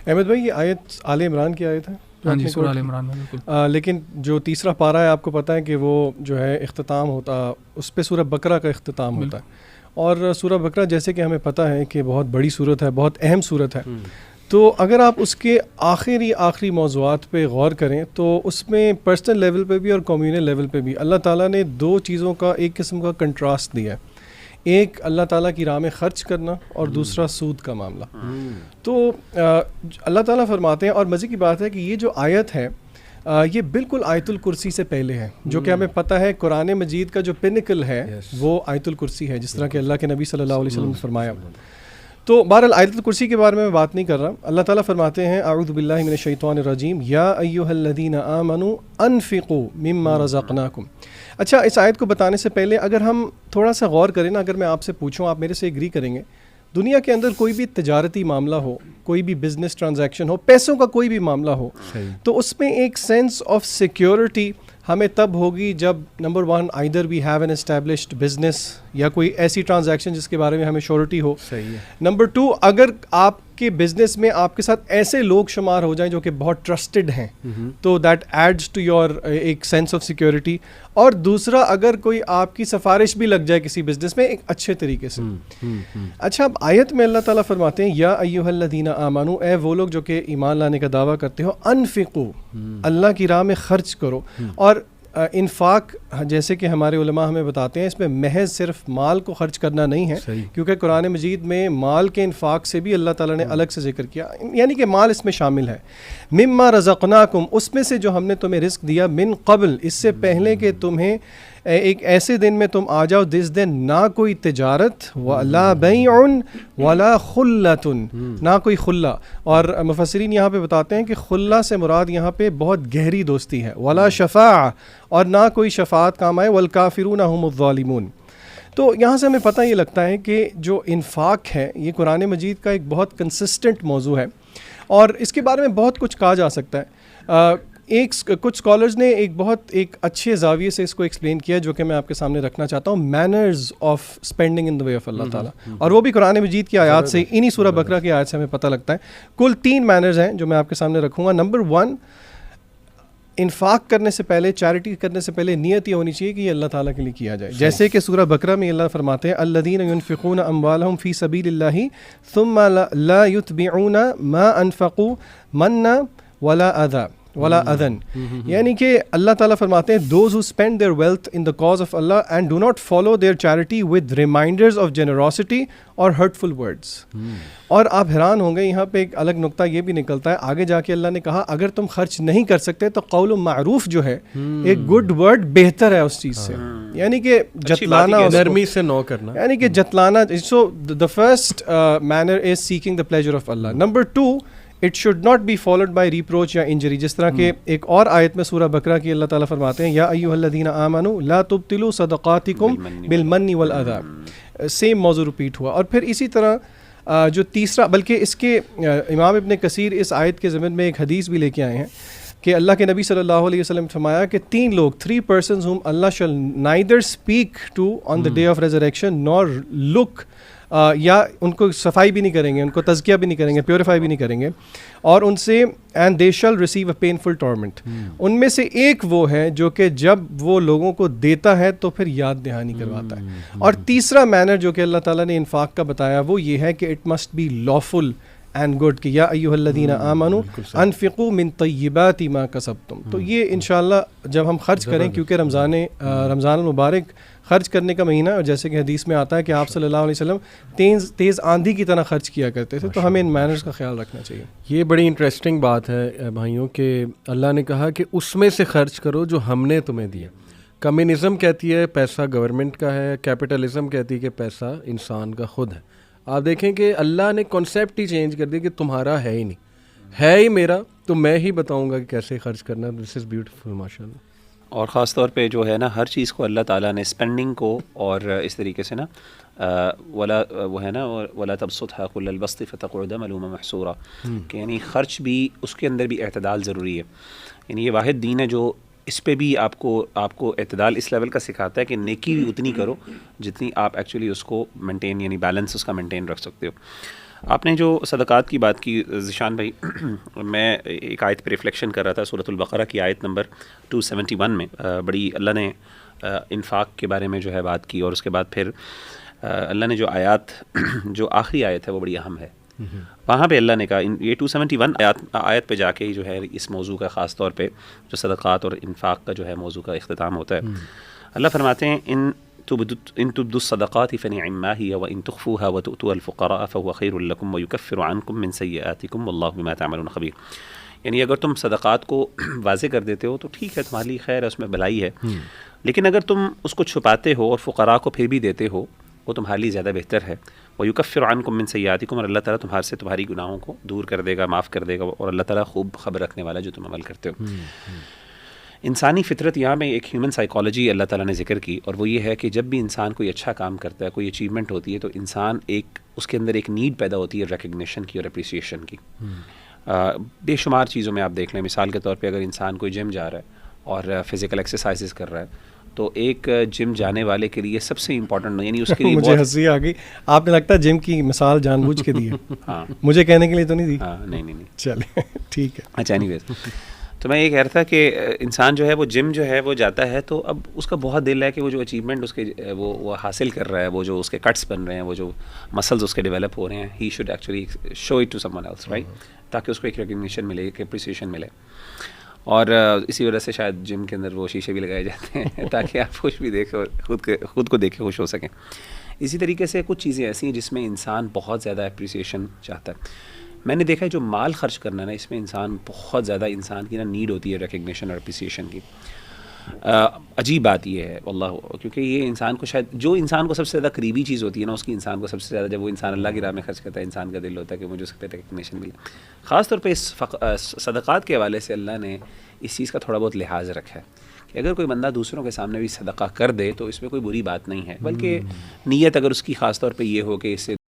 احمد بھائی یہ آیت آل عمران کی آیت ہے؟ ہاں جی سورہ آل عمران میں بالکل. لیکن جو تیسرا پارہ ہے آپ کو پتہ ہے کہ وہ جو ہے اختتام ہوتا اس پہ سورہ بقرہ کا اختتام ہوتا ہے. اور سورہ بقرہ جیسے کہ ہمیں پتہ ہے کہ بہت بڑی صورت ہے, بہت اہم صورت ہے. تو اگر آپ اس کے آخری موضوعات پہ غور کریں تو اس میں پرسنل لیول پہ بھی اور کمیونل لیول پہ بھی اللہ تعالیٰ نے دو چیزوں کا ایک قسم کا کنٹراسٹ دیا ہے. ایک اللہ تعالیٰ کی راہ میں خرچ کرنا اور دوسرا سود کا معاملہ. تو اللہ تعالیٰ فرماتے ہیں, اور مزے کی بات ہے کہ یہ جو آیت ہے یہ بالکل آیت الکرسی سے پہلے ہے, جو کہ ہمیں پتہ ہے قرآن مجید کا جو پینیکل ہے وہ آیت الکرسی ہے, جس طرح کہ اللہ کے نبی صلی اللہ علیہ وسلم نے فرمایا. تو بہرحال آیت الکرسی کے بارے میں بات نہیں کر رہا. اللہ تعالیٰ فرماتے ہیں اعوذ باللہ من الشیطان الرجیم یا ایھا الذین آمنوا انفقوا مما رزقناکم. اچھا, اس آیت کو بتانے سے پہلے اگر ہم تھوڑا سا غور کریں نا, اگر میں آپ سے پوچھوں, آپ میرے سے ایگری کریں گے, دنیا کے اندر کوئی بھی تجارتی معاملہ ہو, کوئی بھی بزنس ٹرانزیکشن ہو, پیسوں کا کوئی بھی معاملہ ہو, تو اس میں ایک سینس آف سیکیورٹی ہمیں تب ہوگی جب number 1 either we have an established business یا کوئی ایسی ٹرانزیکشن جس کے بارے میں ہمیں شیورٹی ہو. نمبر 2 اگر آپ کے بزنس میں آپ کے ساتھ ایسے لوگ شمار ہو جائیں جو کہ بہت ٹرسٹڈ ہیں, تو دیٹ ایڈز ٹو یور ایک سینس آف سیکیورٹی. اور دوسرا اگر کوئی آپ کی سفارش بھی لگ جائے کسی بزنس میں ایک اچھے طریقے سے. اچھا, اب آیت میں اللہ تعالیٰ فرماتے ہیں یا ایھا الذین آمنوا, اے وہ لوگ جو کہ ایمان لانے کا دعویٰ کرتے ہو, انفقوا, اللہ کی راہ میں خرچ کرو. اور انفاق جیسے کہ ہمارے علماء ہمیں بتاتے ہیں اس میں محض صرف مال کو خرچ کرنا نہیں ہے, کیونکہ قرآن مجید میں مال کے انفاق سے بھی اللہ تعالیٰ نے الگ سے ذکر کیا, یعنی کہ مال اس میں شامل ہے. مما رزقناکم, اس میں سے جو ہم نے تمہیں رزق دیا, من قبل, اس سے پہلے کہ تمہیں ایک ایسے دن میں تم آ جاؤ جس دن نہ کوئی تجارت ولا بیع ولا خلۃ, نہ کوئی خلا. اور مفسرین یہاں پہ بتاتے ہیں کہ خلا سے مراد یہاں پہ بہت گہری دوستی ہے, ولا شفاعہ, اور نہ کوئی شفاعت کام آئے, والکافرون هم الظالمون. تو یہاں سے ہمیں پتہ یہ لگتا ہے کہ جو انفاق ہے یہ قرآن مجید کا ایک بہت کنسسٹنٹ موضوع ہے, اور اس کے بارے میں بہت کچھ کہا جا سکتا ہے. کچھ اسکالرز نے ایک اچھے زاویے سے اس کو ایکسپلین کیا, جو کہ میں آپ کے سامنے رکھنا چاہتا ہوں, manners of spending in the way of اللہ تعالیٰ. اور وہ بھی قرآن مجید کی آیات سے, انہی سورہ بقرہ کی آیات سے ہمیں پتہ لگتا ہے. کل 3 مینرز ہیں جو میں آپ کے سامنے رکھوں گا. نمبر 1, انفاق کرنے سے پہلے, چیریٹی کرنے سے پہلے نیت یہ ہونی چاہیے کہ یہ اللہ تعالیٰ کے لیے کیا جائے. جیسے کہ سورہ بقرہ میں اللہ فرماتے ہیں الذین ينفقون اموالهم فی سبیل اللہ ثم لا يتبعون ما انفقوا منا ولا اذى ولا اذن, یعنی کہ اللہ تعالیٰ فرماتے ہیں those who spend their wealth in the cause of Allah and do not follow their charity with reminders of generosity or hurtful words. اور آپ حیران ہوں گے, یہاں پہ ایک الگ نقطہ یہ بھی نکلتا ہے, آگے جا کے اللہ نے کہا اگر تم خرچ نہیں کر سکتے تو قول معروف جو ہے, ایک گڈ ورڈ بہتر ہے اس چیز سے, یعنی کہ جتلانا, نرمی سے نو کرنا, یعنی کہ جتلانا. So the first manner is seeking the pleasure of Allah. Number 2, it should not be followed by reproach یا injury. جس طرح کہ ایک اور آیت میں سورہ بقرہ کی اللہ تعالیٰ فرماتے ہیں یا ایھا الذین آمنوا لا تبطلوا صدقاتکم بالمن والاذی. سیم موضوع ریپیٹ ہوا. اور پھر اسی طرح جو تیسرا, بلکہ اس کے امام ابن کثیر اس آیت کے ضمن میں ایک حدیث بھی لے کے آئے ہیں کہ اللہ کے نبی صلی اللہ علیہ وسلم نے فرمایا کہ 3 لوگ, 3 persons whom Allah shall neither speak to on the day of resurrection nor look, یا ان کو صفائی بھی نہیں کریں گے, ان کو تزکیہ بھی نہیں کریں گے, پیوریفائی بھی نہیں کریں گے, اور ان سے اینڈ دے شل ریسیو اے پینفل ٹورمنٹ. ان میں سے ایک وہ ہے جو کہ جب وہ لوگوں کو دیتا ہے تو پھر یاد دہانی کرواتا ہے. اور تیسرا مینر جو کہ اللہ تعالیٰ نے انفاق کا بتایا وہ یہ ہے کہ it must be lawful and good, کہ یا ایھا الذین آمنوا انفقوا من طیبات ما کسبتم. تو یہ انشاءاللہ جب ہم خرچ کریں, کیونکہ رمضان المبارک خرچ کرنے کا مہینہ, اور جیسے کہ حدیث میں آتا ہے کہ آپ صلی اللہ علیہ وسلم تیز آندھی کی طرح خرچ کیا کرتے تھے, تو ہمیں ان مینرز کا خیال رکھنا چاہیے. یہ بڑی انٹرسٹنگ بات ہے بھائیوں کہ اللہ نے کہا کہ اس میں سے خرچ کرو جو ہم نے تمہیں دیا. کمیونزم کہتی ہے پیسہ گورنمنٹ کا ہے, کیپٹلزم کہتی ہے کہ پیسہ انسان کا خود ہے. آپ دیکھیں کہ اللہ نے کانسیپٹ ہی چینج کر دیا کہ تمہارا ہے ہی نہیں, ہے ہی میرا, تو میں ہی بتاؤں گا کہ کیسے خرچ کرنا. دس از بیوٹیفل ماشاء اللہ. اور خاص طور پہ جو ہے نا ہر چیز کو اللہ تعالیٰ نے اسپینڈنگ کو اور اس طریقے سے نا وہ ہے نا ولا تبسطها كل البسط فتقعد ملوما محسورا, کہ یعنی خرچ بھی اس کے اندر بھی اعتدال ضروری ہے. یعنی یہ واحد دین ہے جو اس پہ بھی آپ کو اعتدال اس لیول کا سکھاتا ہے کہ نیکی بھی اتنی کرو جتنی آپ ایکچولی اس کو مینٹین, یعنی بیلنس اس کا مینٹین رکھ سکتے ہو. آپ نے جو صدقات کی بات کی ذیشان بھائی، میں ایک آیت پہ ریفلیکشن کر رہا تھا، سورۃ البقرہ کی آیت نمبر 271 میں بڑی اللہ نے انفاق کے بارے میں جو ہے بات کی، اور اس کے بعد پھر اللہ نے جو آیات، جو آخری آیت ہے وہ بڑی اہم ہے، وہاں پہ اللہ نے کہا، یہ 271 آیت پہ جا کے ہی جو ہے اس موضوع کا خاص طور پہ جو صدقات اور انفاق کا جو ہے موضوع کا اختتام ہوتا ہے. اللہ فرماتے ہیں ان تبدوا الصدقات فنعما هي وان تخفوها وتؤتوا الفقراء فهو خير لكم ويكفر عنكم من سيئاتكم والله بما تعملون خبير. یعنی اگر تم صدقات کو واضح کر دیتے ہو تو ٹھیک ہے، تمہارے لیے خیر ہے، اس میں بھلائی ہے، لیکن اگر تم اس کو چھپاتے ہو اور فقراء کو پھر بھی دیتے ہو، وہ تمہارے لیے زیادہ بہتر ہے. وَيُكَفِّرُ عَنْكُم مِّن سَيِّئَاتِكُم، اور اللہ تعالیٰ تمہارے سے تمہاری گناہوں کو دور کر دے گا، معاف کر دے گا، اور اللہ تعالیٰ خوب خبر رکھنے والا جو تم عمل کرتے ہو. انسانی فطرت، یہاں میں ایک ہیومن سائیکالوجی اللہ تعالیٰ نے ذکر کی، اور وہ یہ ہے کہ جب بھی انسان کوئی اچھا کام کرتا ہے، کوئی اچیومنٹ ہوتی ہے، تو انسان اس کے اندر ایک نیڈ پیدا ہوتی ہے ریکگنیشن کی اور اپریسیشن کی. بے شمار چیزوں میں آپ دیکھ لیں، مثال کے طور پہ اگر انسان کوئی جم جا رہا ہے اور فزیکل ایکسرسائزز کر رہا ہے، تو ایک جم جانے والے کے لیے سب سے امپورٹنٹ، یعنی اس کے لیے مجھے ہنسی آ گئی، آپ نے لگتا ہے جم کی مثال جان بوجھ کے دی ہے. ہاں، مجھے کہنے کے لیے تو نہیں دی. ہاں، نہیں چلے ٹھیک ہے. اچھا، اینی ویز، تو میں یہ کہہ رہا تھا کہ انسان جو ہے وہ جم جو ہے وہ جاتا ہے، تو اب اس کا بہت دل ہے کہ وہ جو اچیومنٹ اس کے وہ حاصل کر رہا ہے، وہ جو اس کے کٹس بن رہے ہیں، وہ جو مسلز اس کے ڈیولپ ہو رہے ہیں، he should actually show it to someone else, right, تاکہ اس کو ایک ریکگنیشن ملے، ایک اپریسیشن ملے. اور اسی وجہ سے شاید جم کے اندر وہ شیشے بھی لگائے جاتے ہیں تاکہ آپ خوش بھی دیکھیں، خود کو دیکھ کے خوش ہو سکیں. اسی طریقے سے کچھ چیزیں ایسی ہیں جس میں انسان بہت زیادہ اپریسیشن چاہتا ہے. میں نے دیکھا ہے جو مال خرچ کرنا ہے نا، اس میں انسان بہت زیادہ، انسان کی نا نیڈ ہوتی ہے ریکگنیشن اور اپریسیشن کی. عجیب بات یہ ہے واللہ، کیونکہ یہ انسان کو شاید، جو انسان کو سب سے زیادہ قریبی چیز ہوتی ہے نا، اس کی انسان کو سب سے زیادہ، جب وہ انسان اللہ کی راہ میں خرچ کرتا ہے، انسان کا دل ہوتا ہے کہ مجھے اس پہ ریکگنیشن ملے. خاص طور پہ اس صدقات کے حوالے سے اللہ نے اس چیز کا تھوڑا بہت لحاظ رکھا ہے کہ اگر کوئی بندہ دوسروں کے سامنے بھی صدقہ کر دے تو اس میں کوئی بری بات نہیں ہے، بلکہ نیت اگر اس کی خاص طور پہ یہ ہو کہ اس سے